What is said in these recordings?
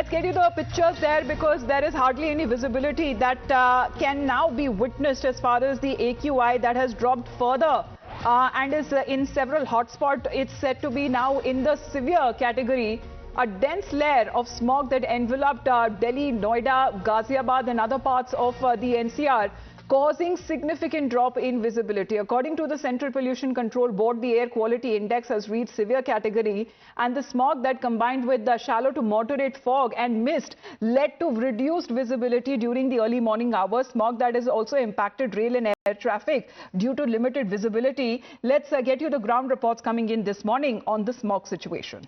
let's get you the pictures there, because there is hardly any visibility that can now be witnessed as far as the AQI that has dropped further and is in several hotspots. It's said to be now in the severe category. A dense layer of smog that enveloped Delhi, Noida, Ghaziabad and other parts of the NCR, causing significant drop in visibility. According to the Central Pollution Control Board, the air quality index has reached severe category, and the smog that combined with the shallow to moderate fog and mist led to reduced visibility during the early morning hours. Smog that has also impacted rail and air traffic due to limited visibility. Let's get you the ground reports coming in this morning on the smog situation.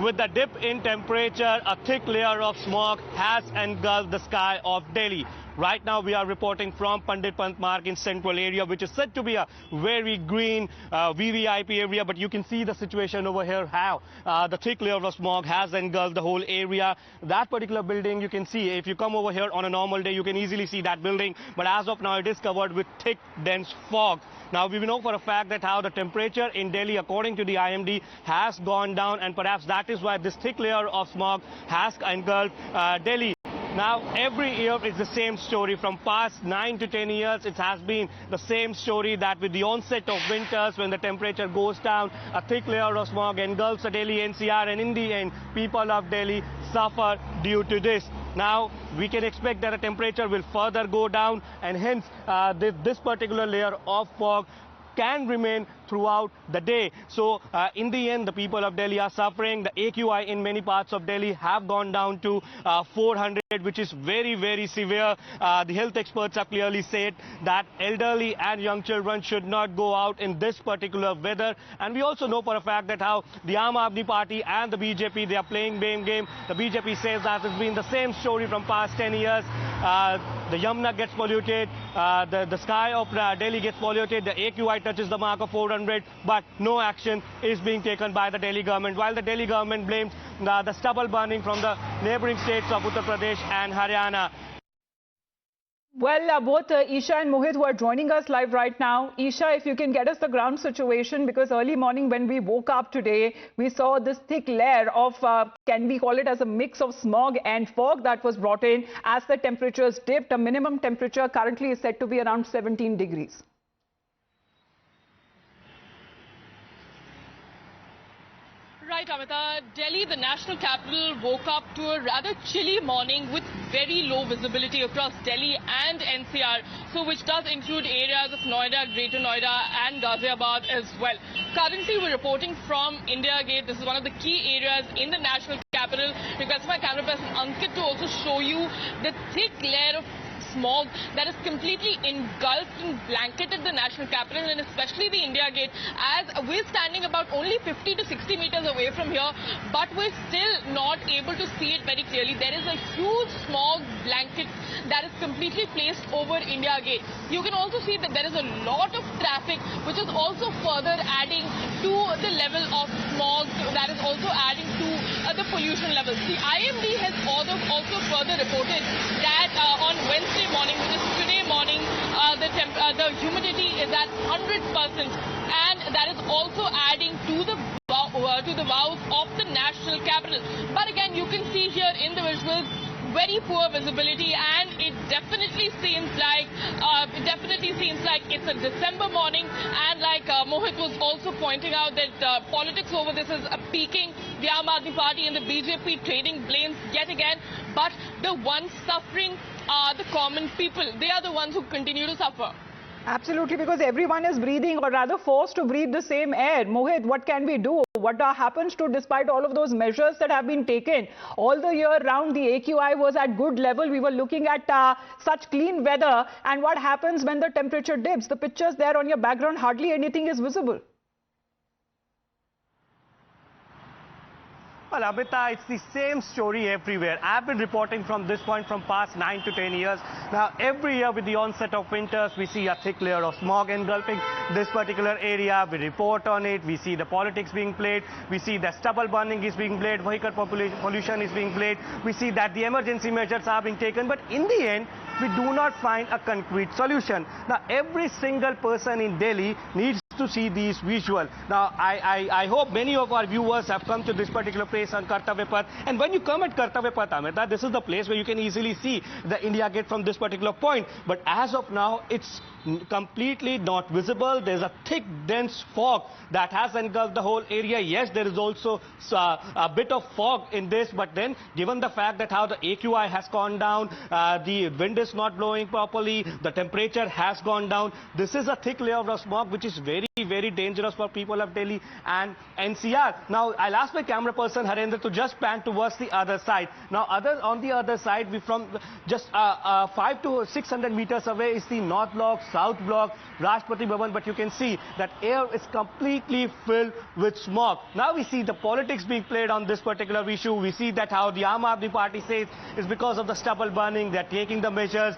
With the dip in temperature, a thick layer of smog has engulfed the sky of Delhi. Right now, we are reporting from Pandit Pant Marg in central area, which is said to be a very green VVIP area. But you can see the situation over here, how the thick layer of smog has engulfed the whole area. That particular building, you can see, if you come over here on a normal day, you can easily see that building. But as of now, it is covered with thick, dense fog. Now, we know for a fact that how the temperature in Delhi, according to the IMD, has gone down. And perhaps that is why this thick layer of smog has engulfed Delhi. Now, every year it's the same story. From past 9 to 10 years, it has been the same story that with the onset of winters, when the temperature goes down, a thick layer of smog engulfs the Delhi-Ncr, and in the end, people of Delhi suffer due to this. Now, we can expect that the temperature will further go down, and hence this particular layer of fog can remain throughout the day. So in the end, the people of Delhi are suffering. The AQI in many parts of Delhi have gone down to 400, which is very, very severe. The health experts have clearly said that elderly and young children should not go out in this particular weather. And we also know for a fact that how the Aam Aadmi Party and the BJP, they are playing blame game. The BJP says that it's been the same story from past 10 years. The Yamuna gets polluted, the sky of Delhi gets polluted, the AQI touches the mark of 400, but no action is being taken by the Delhi government, while the Delhi government blames the stubble burning from the neighboring states of Uttar Pradesh and Haryana. Well, both Isha and Mohit, who are joining us live right now. Isha, if you can get us the ground situation, because early morning when we woke up today, we saw this thick layer of, can we call it as a mix of smog and fog that was brought in as the temperatures dipped. A minimum temperature currently is said to be around 17 degrees. Right, Amita. Delhi, the national capital, woke up to a rather chilly morning with very low visibility across Delhi and NCR, so which does include areas of Noida, Greater Noida and Ghaziabad as well. Currently, we're reporting from India Gate. This is one of the key areas in the national capital. Request my camera person Ankit to also show you the thick layer of smog that is completely engulfed and blanketed the national capital, and especially the India Gate, as we're standing about only 50 to 60 meters away from here, but we're still not able to see it very clearly. There is a huge smog blanket that is completely placed over India Gate. You can also see that there is a lot of traffic, which is also further adding to the level of smog that is also adding to the pollution levels. The IMD has also further reported that on Wednesday morning, which is today morning, the humidity is at 100%, and that is also adding to the vows of the national capital. But again, you can see here in the visuals very poor visibility, and it definitely seems like it's a December morning, and like Mohit was also pointing out that politics over this is peaking. The Aam Aadmi Party and the BJP trading blames yet again, but the ones suffering are the common people. They are the ones who continue to suffer. Absolutely, because everyone is breathing, or rather forced to breathe, the same air. Mohit, what can we do? What happens to, despite all of those measures that have been taken? All the year round, the AQI was at good level. We were looking at such clean weather. And what happens when the temperature dips? The pictures there on your background, hardly anything is visible. Well, Amita, it's the same story everywhere. I've been reporting from this point from past 9 to 10 years. Now, every year with the onset of winters, we see a thick layer of smog engulfing this particular area. We report on it. We see the politics being played. We see the stubble burning is being played. Vehicle pollution is being played. We see that the emergency measures are being taken. But in the end, we do not find a concrete solution. Now, every single person in Delhi needs to see these visuals. Now, I hope many of our viewers have come to this particular place on Kartavya Path. And when you come at Kartavya Path, Amita, this is the place where you can easily see the India Gate from this particular point. But as of now, it's completely not visible. There's a thick, dense fog that has engulfed the whole area. Yes, there is also a bit of fog in this, but then given the fact that how the AQI has gone down, the wind is not blowing properly, the temperature has gone down, this is a thick layer of smog which is very, very dangerous for people of Delhi and NCR. Now, I'll ask my camera person Harendra to just pan towards the other side. Now, on the other side, we from just 500 to 600 meters away is the North Block, South Block, Rashtrapati Bhavan, but you can see that air is completely filled with smog. Now we see the politics being played on this particular issue. We see that how the Aam Aadmi Party says is because of the stubble burning, they're taking the measures,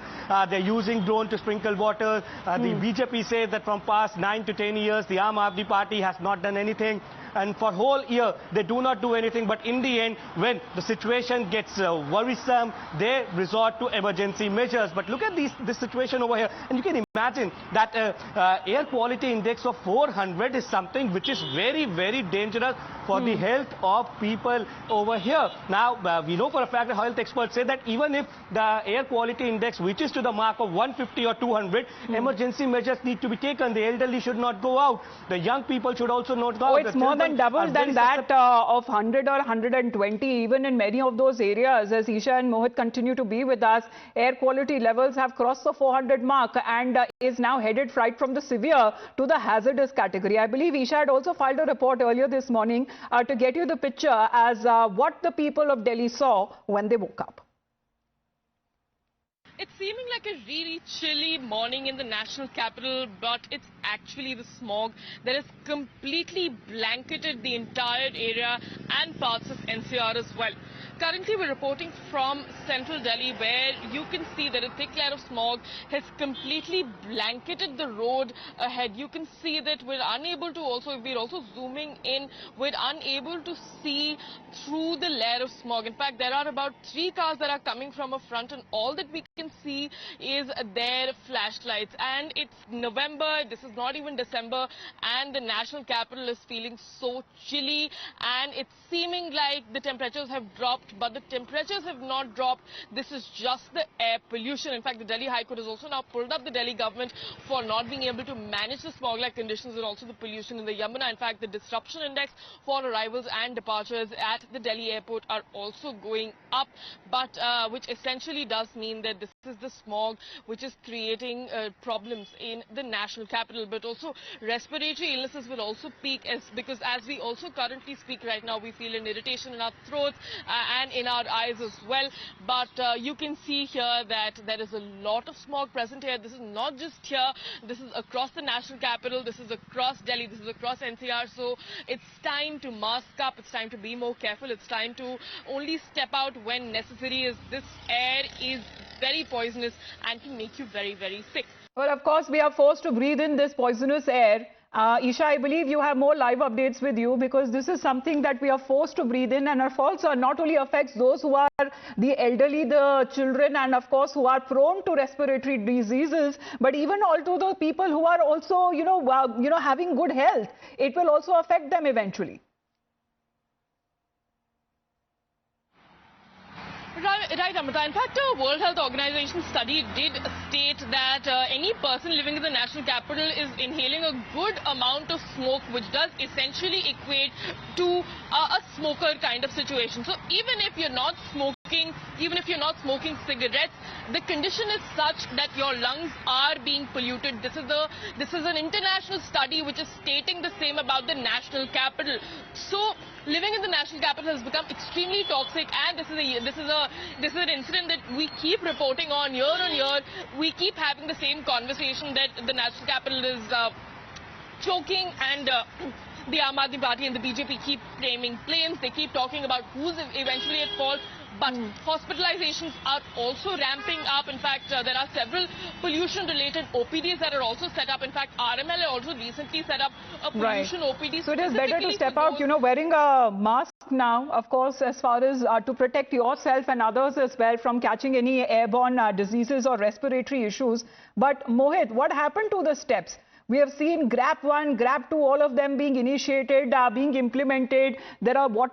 they're using drone to sprinkle water. The BJP says that from past 9 to 10 years, the Aam Aadmi Party has not done anything. And for whole year, they do not do anything. But in the end, when the situation gets worrisome, they resort to emergency measures. But look at this situation over here. And you can imagine that air quality index of 400 is something which is very, very dangerous for the health of people over here. Now, we know for a fact that health experts say that even if the air quality index reaches to the mark of 150 or 200, emergency measures need to be taken. The elderly should not go out. The young people should also not go out. Oh, it's more than double than that of 100 or 120. Even in many of those areas, as Isha and Mohit continue to be with us, air quality levels have crossed the 400 mark and is now headed right from the severe to the hazardous category. I believe Isha had also filed a report earlier this morning to get you the picture as what the people of Delhi saw when they woke up. It's seeming like a really chilly morning in the national capital, but it's actually the smog that has completely blanketed the entire area and parts of NCR as well. Currently, we're reporting from central Delhi, where you can see that a thick layer of smog has completely blanketed the road ahead. You can see that we're unable to we're also zooming in, we're unable to see through the layer of smog. In fact, there are about 3 cars that are coming from a front, and all that we can see is their flashlights. And it's November, this is not even December, and the national capital is feeling so chilly, and it's seeming like the temperatures have dropped, but the temperatures have not dropped. This is just the air pollution. In fact, the Delhi High Court has also now pulled up the Delhi government for not being able to manage the smog-like conditions and also the pollution in the Yamuna. In fact, the disruption index for arrivals and departures at the Delhi airport are also going up, but which essentially does mean that this is the smog which is creating problems in the national capital. But also respiratory illnesses will also peak because as we also currently speak right now, we feel an irritation in our throats and in our eyes as well. But you can see here that there is a lot of smog present here. This is not just here, this is across the national capital, this is across Delhi, this is across NCR. So it's time to mask up, it's time to be more careful, it's time to only step out when necessary, as this air is very poisonous and can make you very, very sick. Well, of course, we are forced to breathe in this poisonous air. Isha, I believe you have more live updates with you, because this is something that we are forced to breathe in, and of course not only affects those who are the elderly, the children, and of course who are prone to respiratory diseases, but even also the people who are also, having good health. It will also affect them eventually. Right, Amrita. In fact, a World Health Organization study did state that any person living in the national capital is inhaling a good amount of smoke, which does essentially equate to a smoker kind of situation. So even if you're not smoking, even if you're not smoking cigarettes, the condition is such that your lungs are being polluted. This is an international study which is stating the same about the national capital. So living in the national capital has become extremely toxic, and this is an incident that we keep reporting on year on year. We keep having the same conversation that the national capital is choking, and the Aam Aadmi Party and the BJP keep naming blames. They keep talking about who's eventually at fault. But hospitalizations are also ramping up. In fact, there are several pollution-related OPDs that are also set up. In fact, RML also recently set up a pollution OPD. So it is better to step out, wearing a mask now, of course, as far as to protect yourself and others as well from catching any airborne diseases or respiratory issues. But Mohit, what happened to the steps? We have seen GRAP 1, GRAP 2, all of them being initiated, being implemented. There are what